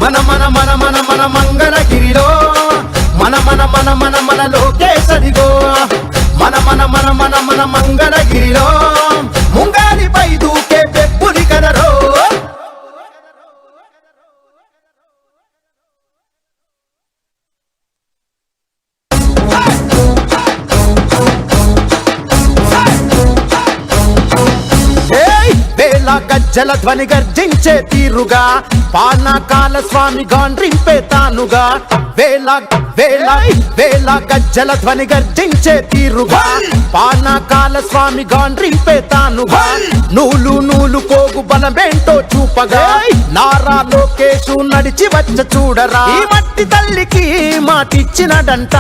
మన మన మన మన మన మంగళగిరిలో మన మన మన మన మన లోకేశదిగో మన మన మన మన మన మంగళగిరిలో ముంగాలిపై దూకే పెప్పులి కదరో. గజ్జల ధ్వని గర్జించే తీరుగా పానకాల స్వామి గాండ్రింపే తానుగా వేల వేల వేల గజ్జల ధ్వని గర్జించే తీరుగా పానకాల స్వామి గాండ్రింపే తానుగా నూలు నూలు పోగు బలమేంటో చూపగా నారా లోకేశు నడిచి వచ్చ చూడరా. ఈ మట్టి తల్లికి మాటిచ్చినడంట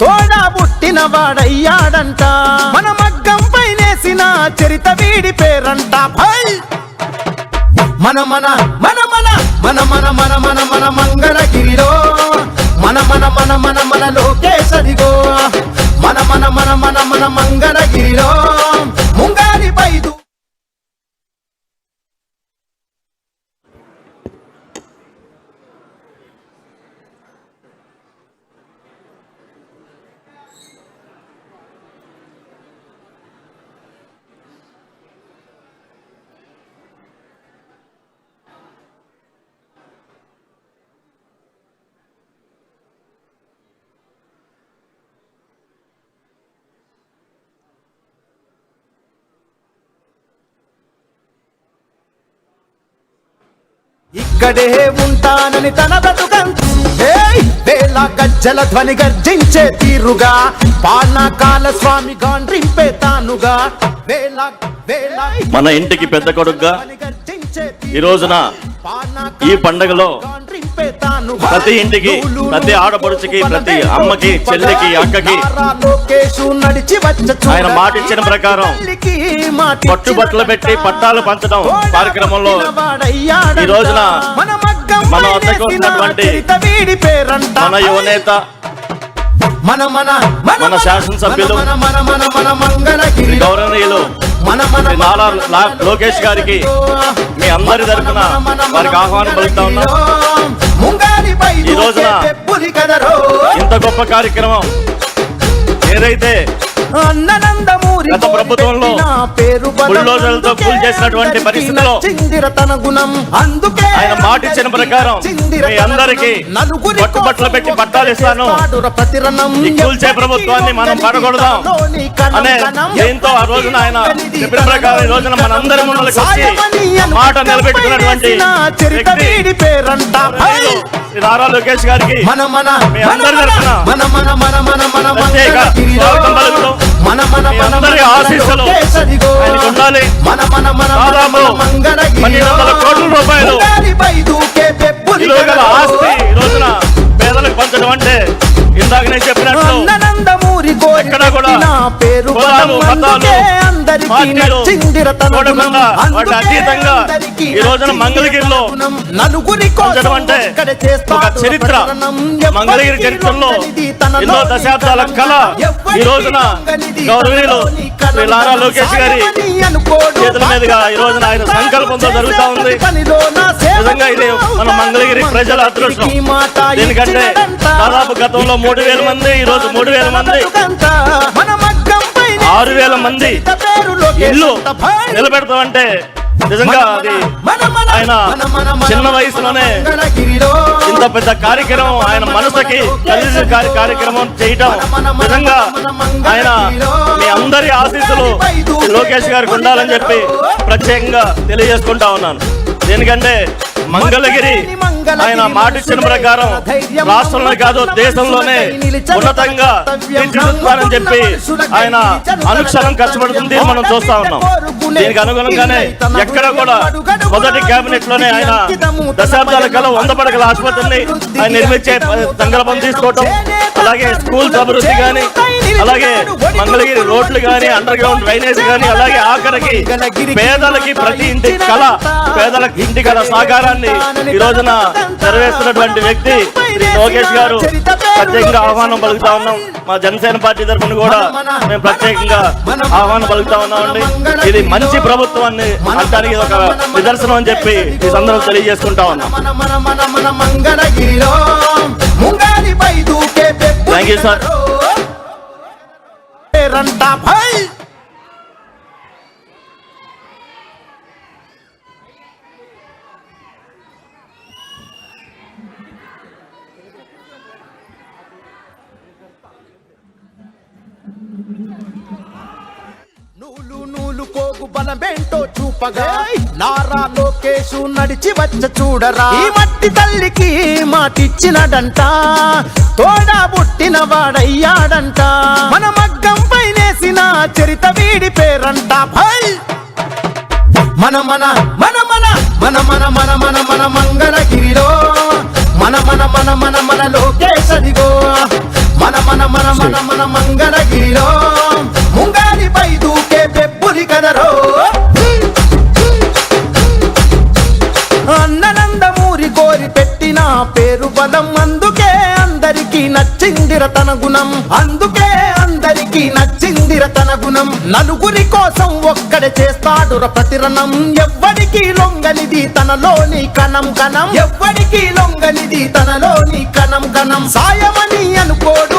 తోడా పుట్టిన వాడయ్యాడంట మన మగ్గం పైనేసిన చరిత వీడి పేరంట. మన మన మన మన మన మన మన మన మన మంగళగిరిలో మన మన మన మన మన లోకేశదిగో మన మన మన మన మన మంగళగిరిలో ముంగాలిపై ఇక్కడే ఉంటానని తన బతుకంత వేల గజ్జల ధ్వని గర్జించే తీరుగా పానకాల స్వామి గాండ్రింపే తానుగా వేల వేల. మన ఇంటికి పెద్ద కొడుకుగా ఈ రోజున ఈ పండుగలో ప్రతి ఇంటికి ప్రతి ఆడపడుచుకి ప్రతి అమ్మకి చెల్లికి అక్కకి ఆయన మాట ఇచ్చిన ప్రకారం పట్టుబట్టలు పెట్టి పట్టాలు పంచడం కార్యక్రమంలో ఈ రోజున మన వద్దకు వచ్చినటువంటి మన యువనేత మన శాసనసభ్యులు గౌరవనీయులు నారా లోకేష్ గారికి మీ అందరి తరఫున వారికి ఆహ్వానం పలుకుతా ఉన్నాం. ఈ రోజున ఇంత గొప్ప కార్యక్రమం ఏదైతే గత ప్రభుత్వంలో బుల్డోజర్లతో కూల్ చేసినటువంటి పరిస్థితిలో ఆయన మాట ఇచ్చిన ప్రకారం మీ అందరికీ పట్టుబట్టలు పెట్టి పట్టాలు ఇస్తాను, ఈ కూల్చే ప్రభుత్వాన్ని మనం పడగొడదాం అనే దీంతో ఆ రోజున ఆయన చెప్పిన ప్రకారం ఈ రోజున మనందరి ముందుకు వచ్చి మాట నిలబెట్టుకున్నటువంటి నారా లోకేష్ గారికి మీ అందరి తరఫున ప్రత్యేక స్వాగతం పలుకుతాం. అందరి ఆశీస్సులు ఆయనకు ఉండాలి. దాదాపు 1200 కోట్ల రూపాయలు విలువ గల ఆస్తి ఈ రోజున పేదలకు పంచడం అంటే ఇందాక నేను చెప్పినట్టు ఎక్కడ కూడా కులాలు మతాలు పార్టీలు చూడకుండా వాటి అతీతంగా ఈ రోజున మంగళగిరిలో పంచడం అంటే ఒక చరిత్ర. మంగళగిరి చరిత్రలో ఎన్నో దశాబ్దాల కళ ఈ రోజున గౌరవనీయులు శ్రీ నారా లోకేష్ గారి చేతుల మీదుగా ఈ రోజున ఆయన సంకల్పంతో జరుగుతూ ఉంది. నిజంగా ఇది మన మంగళగిరి ప్రజల అదృష్టం. దీనికంటే దాదాపు గతంలో 3000 మంది, ఈ రోజు 3000 మంది, 6000 మంది ఇల్లు నిలబెడతామంటే నిజంగా అది ఆయన చిన్న వయసులోనే ఇంత పెద్ద కార్యక్రమం ఆయన మనసుకి కలిసి కార్యక్రమం చేయటం నిజంగా ఆయన మీ అందరి ఆశీస్సులు లోకేష్ గారికి ఉండాలని చెప్పి ప్రత్యేకంగా తెలియజేసుకుంటా ఉన్నాను. దేనికంటే మంగళగిరి ఆయన మాట ఇచ్చిన ప్రకారం రాష్ట్రంలో కాదు దేశంలోనే ఉన్నతంగా తీర్చిదిద్దాలని చెప్పి ఆయన అనుక్షణం కష్టపడుతుంది మనం చూస్తా ఉన్నాం. దీనికి అనుగుణంగానే ఎక్కడ కూడా మొదటి కేబినెట్ లోనే ఆయన దశాబ్దాల కల 100 పడకల ఆసుపత్రిని ఆయన నిర్మించే సంకల్పం తీసుకోవటం, అలాగే స్కూల్స్ అభివృద్ధి కానీ అలాగే మంగళగిరి రోడ్లు కానీ అండర్ గ్రౌండ్ డ్రైనేజ్ కానీ అలాగే ఆఖరికి పేదలకి ప్రతి ఇంటి కళ పేదలకి ఇంటి కళ సాకారాన్ని ఈ రోజున నెరవేరుస్తున్నటువంటి వ్యక్తి శ్రీ లోకేష్ గారు ప్రత్యేకంగా ఆహ్వానం పలుకుతా ఉన్నాం. మా జనసేన పార్టీ తరఫున కూడా మేము ప్రత్యేకంగా ఆహ్వానం పలుకుతా ఉన్నామండి. ఇది మంచి ప్రభుత్వాన్ని అంటానికి ఒక నిదర్శనం అని చెప్పి ఈ సందర్భంగా తెలియజేసుకుంటా ఉన్నాం. Thank you sir. నూలు కోగు బలమేంటో చూపగా నారా లోకేషు నడిచి వచ్చ చూడరా. ఈ మట్టి తల్లికి మాటిచ్చినడంట, తోడా పుట్టిన వాడయ్యాడంట. మన మగ్గం పైనేసిన చరిత వీడి పేరంట. మన మన మన మన మన మన మన మన మన మంగళగిరిలో మన మన మన మన మన లోకేష్ అదిగో. మన మన మన మన మన మంగళగిరిలో ముంగాలిపై దూకే పెప్పులి కదరో. అన్ననందమూరి కోరి పెట్టిన పేరు బలం, అందుకే అందరికీ నచ్చిందిర తన గుణం. అందుకే అందరికీ నచ్చిందిర తన గుణం. నలుగురి కోసం ఒక్కడే చేస్తాడు ప్రతిరణం. ఎవ్వడికి లొంగనిది తనలోని కణం కణం. ఎవ్వడికి లొంగనిది తనలోని కణం కణం. సాయమని అనుకోడు